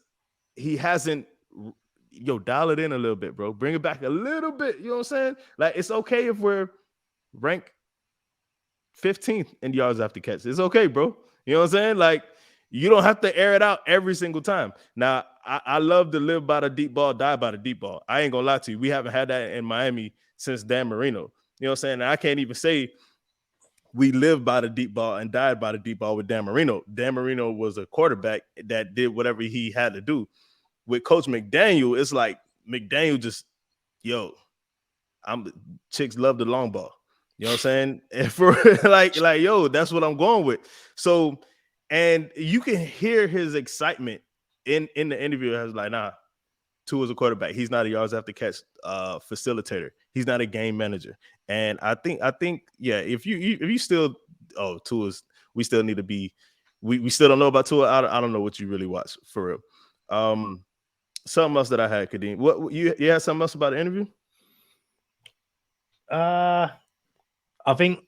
Speaker 4: he hasn't, dial it in a little bit, bro. Bring it back a little bit. You know what I'm saying? Like, it's okay if we're ranked 15th in yards after catch. It's okay, bro. You know what I'm saying? Like, you don't have to air it out every single time. Now, I love to live by the deep ball, die by the deep ball. I ain't gonna lie to you. We haven't had that in Miami since Dan Marino. You know what I'm saying? And I can't even say we lived by the deep ball and died by the deep ball with Dan Marino. Dan Marino was a quarterback that did whatever he had to do. With Coach McDaniel, it's like McDaniel just, chicks love the long ball. You know what I'm saying? And for like, yo, that's what I'm going with. So, and you can hear his excitement in the interview. I was like, nah, Tua's a quarterback. He's not a yards after catch facilitator. He's not a game manager. And I think, yeah, if you still, Tua's, we still need to be, we still don't know about Tua. I don't know what you really watch for real. Something else that I had, Kadeem. What you had something else about the interview?
Speaker 3: I think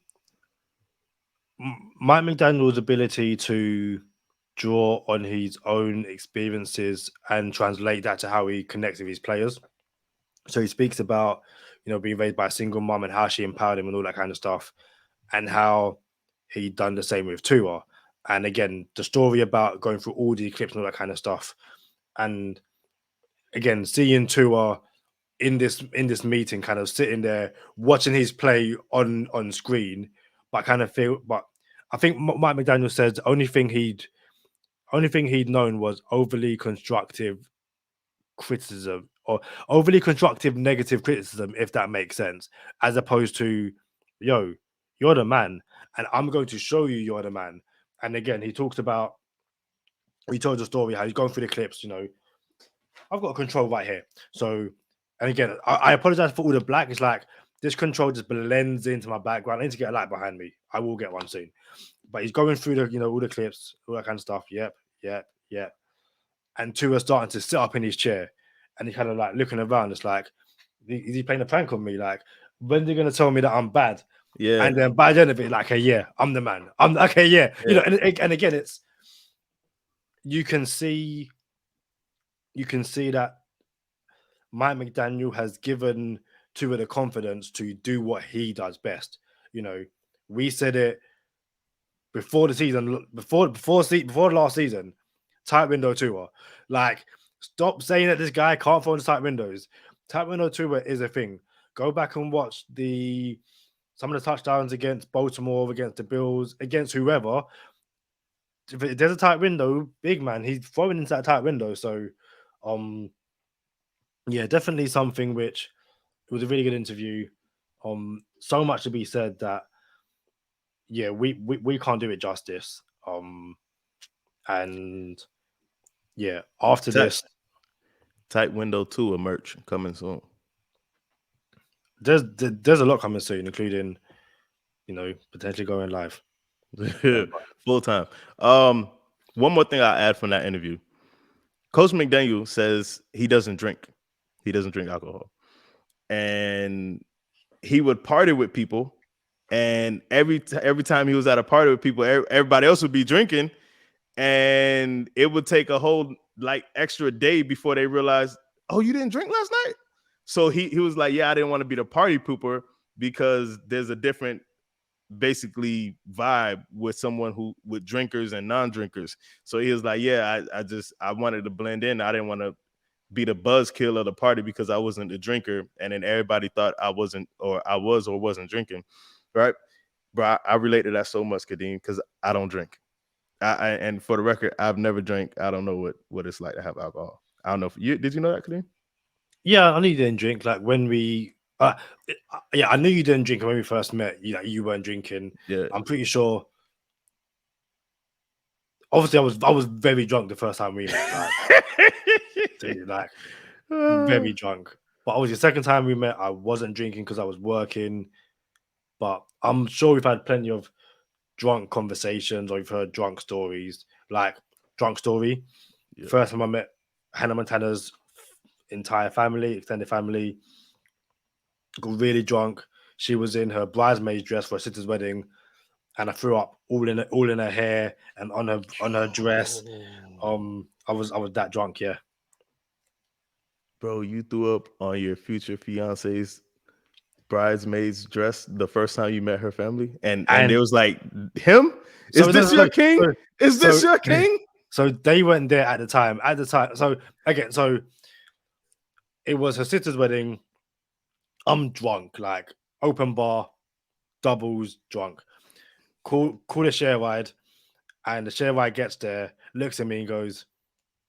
Speaker 3: Mike McDaniel's ability to draw on his own experiences and translate that to how he connects with his players. So he speaks about, being raised by a single mom and how she empowered him and all that kind of stuff, and how he'd done the same with Tua. And again, the story about going through all the clips and all that kind of stuff. And again, seeing Tua in this meeting, kind of sitting there watching his play on screen, but I think Mike McDaniel said the only thing he'd known was overly constructive criticism, or overly constructive negative criticism, if that makes sense, as opposed to, yo, you're the man, and I'm going to show you you're the man. And again, he told the story how he's going through the clips. I've got control right here. So, and again, I apologize for all the black. It's like, This control just blends into my background. I need to get a light behind me. I will get one soon. But he's going through the, all the clips, all that kind of stuff. Yep. And Tua's starting to sit up in his chair, and he kind of like looking around. It's like, is he playing a prank on me? Like, when are they going to tell me that I'm bad?
Speaker 4: Yeah.
Speaker 3: And then by the end of it, like, hey, yeah, I'm the man. I'm okay, yeah. And again, it's you can see that Mike McDaniel has given Tua the confidence to do what he does best. We said it before the season, before the last season, tight window Tua. Like, stop saying that this guy can't throw in the tight windows. Tight window Tua is a thing. Go back and watch some of the touchdowns against Baltimore, against the Bills, against whoever. If there's a tight window, big man, he's throwing into that tight window. So, yeah, definitely something which it was a really good interview. So much to be said that, yeah, we can't do it justice. And yeah, after this,
Speaker 4: tight window Tua merch coming soon.
Speaker 3: There's a lot coming soon, including, potentially going live.
Speaker 4: Full time. One more thing I'll add from that interview. Coach McDaniel says he doesn't drink. He doesn't drink alcohol. And he would party with people. And every time he was at a party with people, everybody else would be drinking. And it would take a whole extra day before they realized, oh, you didn't drink last night? So he was like, yeah, I didn't want to be the party pooper because there's a different basically vibe with someone with drinkers and non-drinkers. So he was like, yeah, I wanted to blend in. I didn't want to be the buzzkill of the party because I wasn't a drinker. And then everybody thought I wasn't, or I was or wasn't drinking. Right. Bro, I relate to that so much, Kadeem, because I don't drink. And for the record, I've never drank. I don't know what it's like to have alcohol. I don't know if did you know that, Kadeem?
Speaker 3: Yeah, I knew you didn't drink. Like when we, yeah, I knew you didn't drink when we first met. You weren't drinking.
Speaker 4: Yeah,
Speaker 3: I'm pretty sure. Obviously, I was very drunk the first time we met. Very drunk. But obviously, the second time we met, I wasn't drinking because I was working. But I'm sure we've had plenty of drunk conversations, or you've heard drunk stories. Like drunk story. Yeah. First time I met Hannah Montana's entire family, extended family, got really drunk. She was in her bridesmaid's dress for her sister's wedding, and I threw up all in her hair and on her dress. I was that drunk, yeah.
Speaker 4: Bro, you threw up on your future fiance's bridesmaid's dress the first time you met her family, and it was like, him? Is this your king? Is this your king?
Speaker 3: So they weren't there at the time. So again, so it was her sister's wedding. I'm drunk, like open bar, doubles, drunk. Call a share ride, and the share ride gets there, looks at me and goes,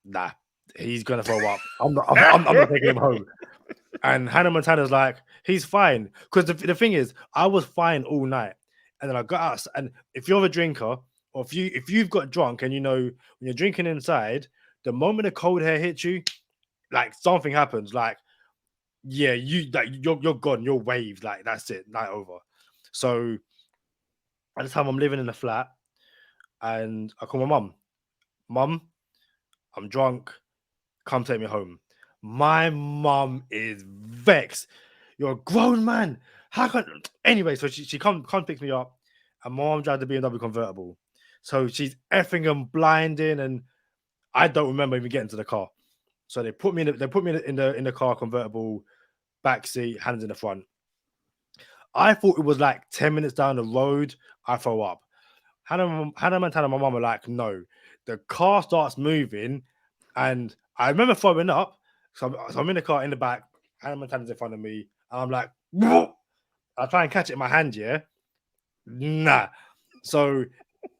Speaker 3: "Nah, he's gonna throw up. I'm not taking him home." And Hannah Montana's like, "He's fine," because the thing is, I was fine all night, and then I got out. And if you're a drinker, or if you've got drunk, and when you're drinking inside, the moment the cold air hits you, like something happens, like. Yeah, you're gone, you're waved, like that's it, night over. So at the time I'm living in a flat, and I call my mum, I'm drunk, come take me home. My mum is vexed. You're a grown man. How can anyway? So she come picks me up, and my mum drives the BMW convertible. So she's effing and blinding, and I don't remember even getting to the car. So they put me in the car convertible. Back seat, hands in the front. I thought it was like 10 minutes down the road, I throw up. Hannah Montana, my mum were like, no. The car starts moving, and I remember throwing up. So I'm in the car in the back, Hannah Montana's in front of me, and I'm like, whoa! I try and catch it in my hand, yeah? Nah. So,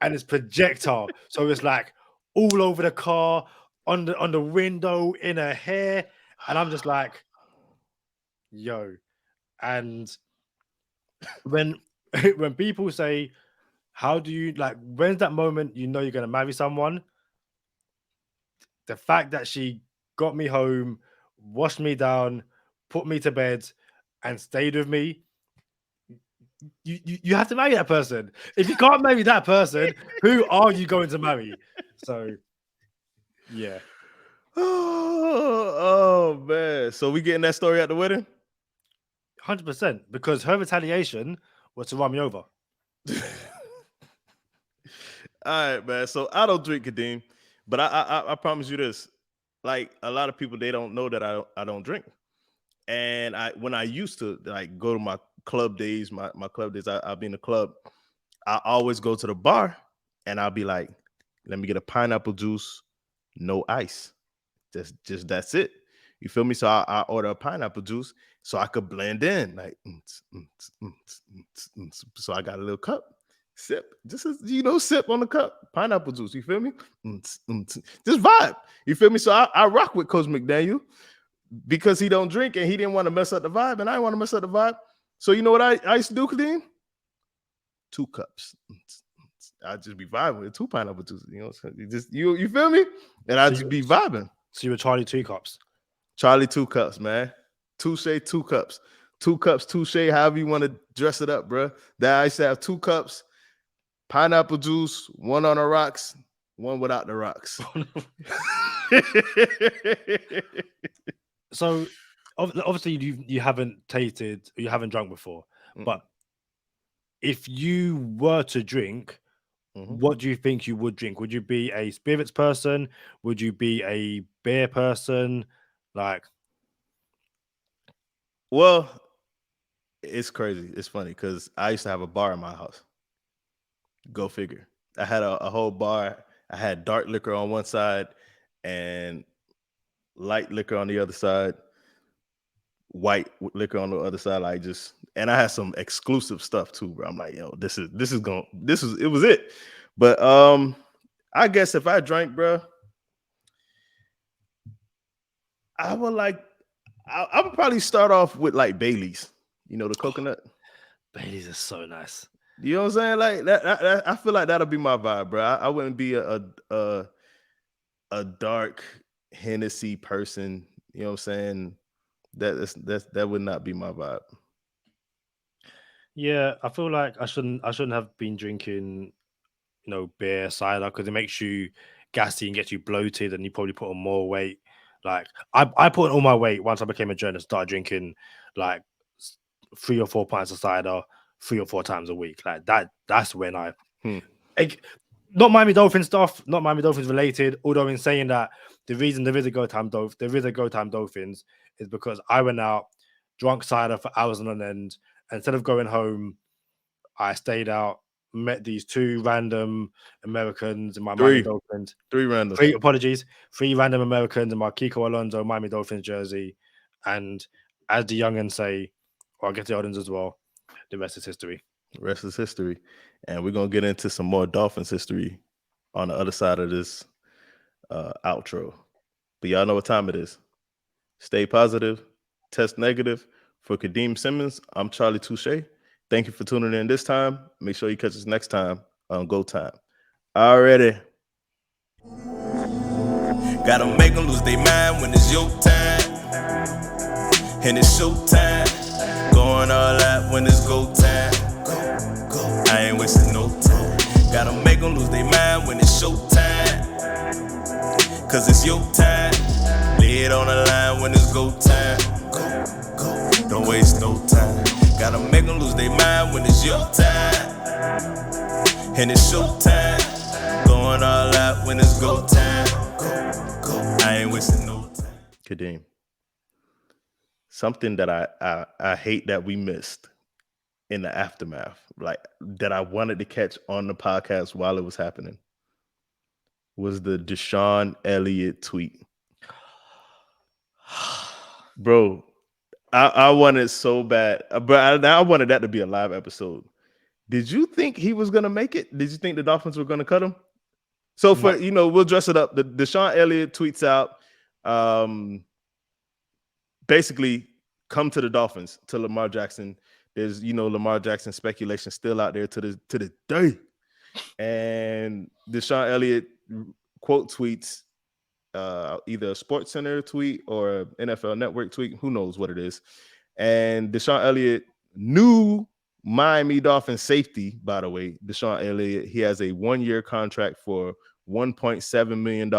Speaker 3: and it's projectile. So it's like all over the car, on the window, in her hair, and I'm just like, yo. And when people say, how do you when's that moment you're going to marry someone? The fact that she got me home, washed me down, put me to bed, and stayed with me, you have to marry that person. If you can't marry that person, who are you going to marry? So, yeah.
Speaker 4: Oh man. So we getting that story at the wedding?
Speaker 3: 100%. Because her retaliation was to run me over.
Speaker 4: All right, man. So I don't drink, Kadeem, but I promise you this: like a lot of people, they don't know that I don't drink. And when I used to like go to my club days, my club days, I'll be in the club. I always go to the bar, and I'll be like, "Let me get a pineapple juice, no ice. Just that's it." You feel me? So I order a pineapple juice so I could blend in, like, so I got a little cup. Sip, just as sip on the cup, pineapple juice. You feel me? Just vibe. You feel me? So I rock with Coach McDaniel because he don't drink and he didn't want to mess up the vibe, and I didn't want to mess up the vibe. So you know what I used to do, Kadeem? 2 cups. I just be vibing with 2 pineapple juices. You feel me? And I just be vibing.
Speaker 3: So you were Charlie 2 cups.
Speaker 4: Charlie 2 cups, man. Touche 2 cups. 2 cups, touche, however you want to dress it up, bro. That I used to have 2 cups, pineapple juice, 1 on the rocks, 1 without the rocks.
Speaker 3: So obviously you haven't tasted, you haven't drunk before, but if you were to drink, what do you think you would drink? Would you be a spirits person? Would you be a beer person? Like,
Speaker 4: well, it's crazy. It's funny because I used to have a bar in my house. Go figure. I had a whole bar. I had dark liquor on one side and light liquor on the other side, white liquor on the other side. And I had some exclusive stuff too, bro. I'm like, yo, it was it. But I guess if I drank, bro, I would probably start off with like Bailey's, the coconut.
Speaker 3: Bailey's is so nice.
Speaker 4: You know what I'm saying? Like that I feel like that'll be my vibe, bro. I wouldn't be a dark Hennessy person. You know what I'm saying? That would not be my vibe.
Speaker 3: Yeah, I feel like I shouldn't have been drinking, beer, cider, because it makes you gassy and gets you bloated, and you probably put on more weight. Like I put on all my weight once I became a journalist, started drinking like 3 or 4 pints of cider 3 or 4 times a week. Like that's when not Miami Dolphins stuff, not Miami Dolphins related. Although in saying that, the reason there is a Go Time Dolphins is because I went out, drunk cider for hours on end. Instead of going home, I stayed out, met these 2 random Americans in my Miami Dolphins.
Speaker 4: 3 random.
Speaker 3: 3 random Americans in my Kiko Alonso Miami Dolphins jersey. And as the youngins say, or I guess the oldens as well, the rest is history.
Speaker 4: The rest is history. And we're going to get into some more Dolphins history on the other side of this outro. But y'all know what time it is. Stay positive, test negative. For Kadeem Simmons, I'm Charlie Touche. Thank you for tuning in this time. Make sure you catch us next time on Go Time. Already.
Speaker 2: Gotta make them lose their mind when it's your time. And it's show time. Going all out when it's go time. I ain't wasting no time. Gotta make them lose their mind when it's show time. Cause it's your time. Lay it on the line when it's go time. Don't waste no time. Gotta make them lose their mind when it's your time. And it's show time. Going all out when it's go time. I ain't wasting no time.
Speaker 4: Kadeem, something that I hate that we missed in the aftermath, like that I wanted to catch on the podcast while it was happening, was the Deshaun Elliott tweet. Bro, I wanted so bad, but I wanted that to be a live episode. Did you think he was going to make it? Did you think the Dolphins were going to cut him? So we'll dress it up. The Deshaun Elliott tweets out, basically, come to the Dolphins, to Lamar Jackson. There's, Lamar Jackson speculation still out there to the day. And Deshaun Elliott quote tweets, either a Sports Center tweet or an NFL Network tweet, who knows what it is. And Deshaun Elliott knew Miami Dolphins safety, by the way, Deshaun Elliott, he has a 1-year contract for $1.7 million,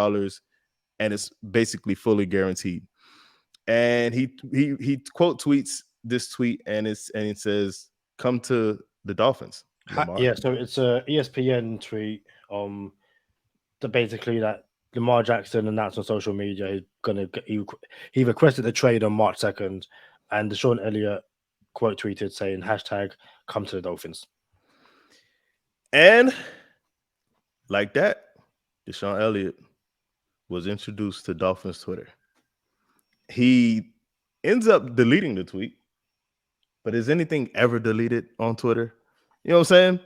Speaker 4: and it's basically fully guaranteed. And he quote tweets this tweet, and it says, "Come to the Dolphins, Lamar."
Speaker 3: Yeah, so it's a ESPN tweet. Basically that Lamar Jackson announced on social media he's gonna he requested a trade on March 2nd, and Deshaun Elliott quote tweeted saying hashtag come to the Dolphins.
Speaker 4: And like that, Deshaun Elliott was introduced to Dolphins Twitter. He ends up deleting the tweet, but is anything ever deleted on Twitter? You know what I'm saying?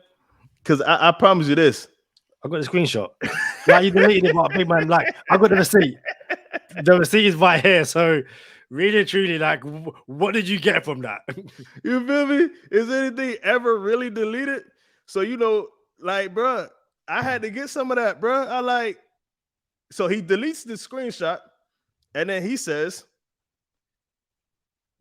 Speaker 4: Because I promise you this.
Speaker 3: I got the screenshot. Like you deleted it, but big man, like I got the receipt. The receipt is right here. So really, truly, like, what did you get from that?
Speaker 4: You feel me? Is anything ever really deleted? So like, bro, I had to get some of that, bro. So he deletes the screenshot, and then he says,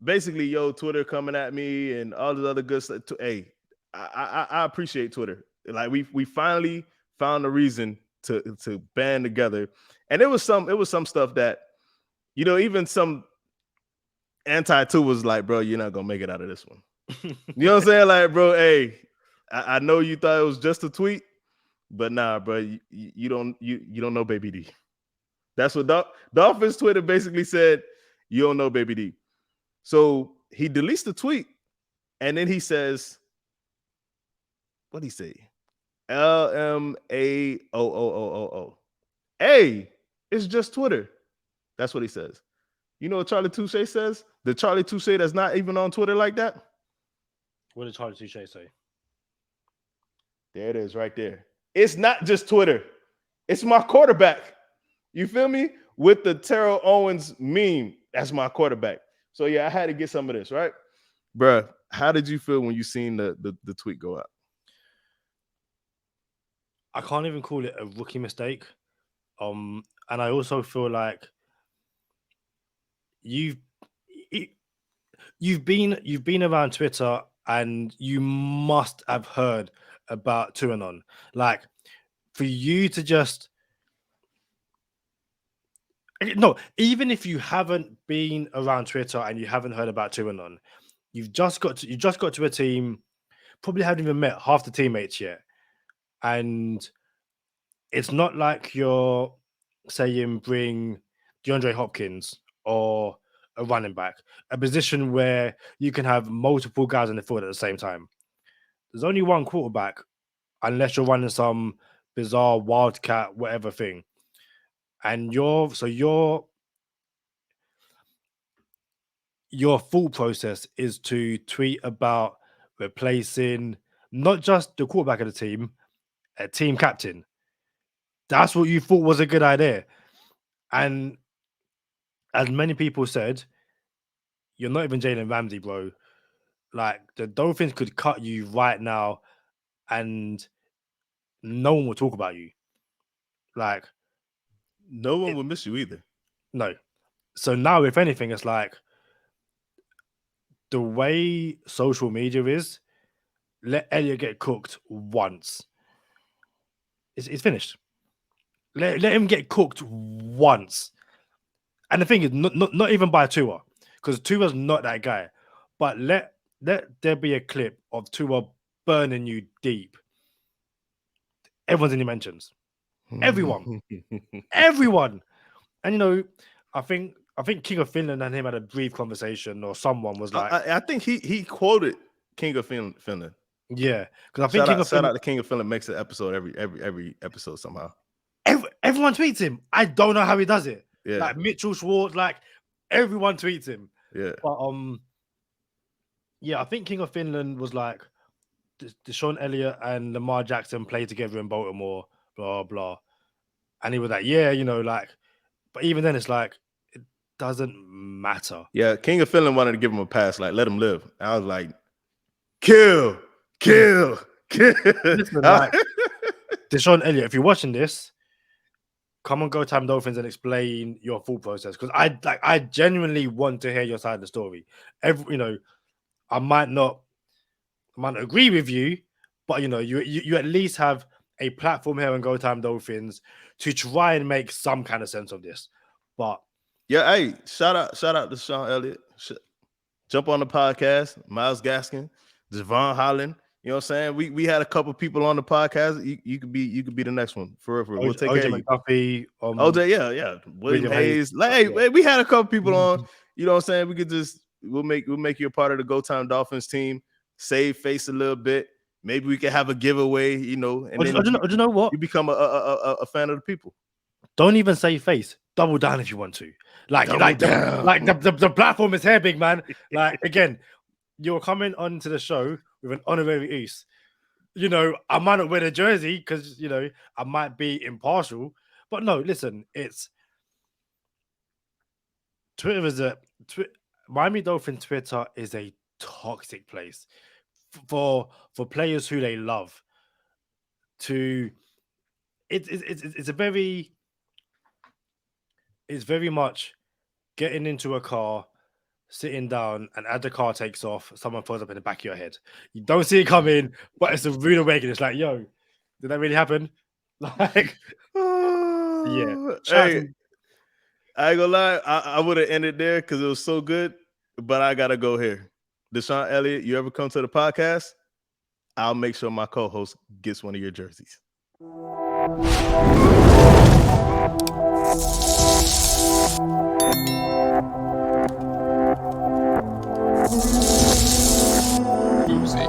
Speaker 4: basically, yo, Twitter coming at me and all this other good stuff. Hey, I appreciate Twitter. Like we finally found a reason to band together, and it was some stuff that even some anti-2 was like, bro, you're not gonna make it out of this one. You know what I'm saying? Like, bro, hey, I know you thought it was just a tweet, but nah, bro, you don't know Baby D. That's what Dolphins Twitter basically said. You don't know Baby D. So he deletes the tweet, and then he says, what'd he say? LMAOOOO. Hey, it's just Twitter. That's what he says. You know what Charlie Touche says? The Charlie Touche that's not even on Twitter like that?
Speaker 3: What did Charlie Touche say?
Speaker 4: There it is right there. It's not just Twitter. It's my quarterback. You feel me? With the Terrell Owens meme, that's my quarterback. So, yeah, I had to get some of this, right? Bruh, how did you feel when you seen the tweet go out?
Speaker 3: I can't even call it a rookie mistake. And I also feel like you've been around Twitter and you must have heard about TuneIn. Like, for you to just no, even if you haven't been around Twitter and you haven't heard about TuneIn, you just got to a team, probably haven't even met half the teammates yet, and it's not like you're saying bring DeAndre Hopkins or a running back, a position where you can have multiple guys in the field at the same time. There's only one quarterback, unless you're running some bizarre wildcat whatever thing, and your thought process is to tweet about replacing not just the quarterback of the team, a team captain. That's what you thought was a good idea. And as many people said, you're not even Jalen Ramsey, bro. Like, the Dolphins could cut you right now and no one will talk about you. Like,
Speaker 4: no one will miss you either.
Speaker 3: No. So now, if anything, it's like the way social media is, let Elliott get cooked once. It's finished. Let him get cooked once. And the thing is, not even by Tua, because Tua's not that guy. But let there be a clip of Tua burning you deep. Everyone's in your mentions. Everyone. Everyone. And I think King of Finland and him had a brief conversation, or someone was like,
Speaker 4: I think he quoted King of Finland.
Speaker 3: Yeah, because I think
Speaker 4: shout out to King of Finland makes an episode every episode somehow.
Speaker 3: Everyone tweets him. I don't know how he does it.
Speaker 4: Yeah,
Speaker 3: like Mitchell Schwartz, like everyone tweets him.
Speaker 4: Yeah,
Speaker 3: but yeah, I think King of Finland was like, Deshaun Elliott and Lamar Jackson played together in Baltimore, blah blah, and he was like, yeah, like, but even then, it's like it doesn't matter.
Speaker 4: Yeah, King of Finland wanted to give him a pass, like let him live. I was like, kill.
Speaker 3: Listen, like, Deshaun Elliott, if you're watching this, come on, Go Time Dolphins and explain your thought process, because I genuinely want to hear your side of the story. I might not might not agree with you, but you at least have a platform here on Go Time Dolphins to try and make some kind of sense of this. But
Speaker 4: yeah, hey, shout out to Sean Elliott. Jump on the podcast, Miles Gaskin, Javon Holland. You know what I'm saying? We had a couple people on the podcast. You could be the next one for real. We'll take care of you.
Speaker 3: McDuffie,
Speaker 4: OJ, yeah. William Hayes. We had a couple people on. You know what I'm saying? We could we'll make you a part of the Go Time Dolphins team. Save face a little bit. Maybe we can have a giveaway. And then
Speaker 3: do you know what?
Speaker 4: You become a fan of the people.
Speaker 3: Don't even say face. Double down if you want to. The platform is here, big man. Like, again, you're coming onto the show with an honorary use. I might not wear the jersey because I might be impartial, but no, listen, it's Twitter is Miami Dolphin Twitter is a toxic place for players who they love. It's very much getting into a car, sitting down, and as the car takes off, someone throws up in the back of your head. You don't see it coming, but it's a rude awakening. It's like, yo, did that really happen? Like, yeah.
Speaker 4: Hey, I ain't gonna lie, I would have ended there because it was so good, but I gotta go here. Deshaun Elliott, you ever come to the podcast? I'll make sure my co-host gets one of your jerseys.
Speaker 2: Boozy.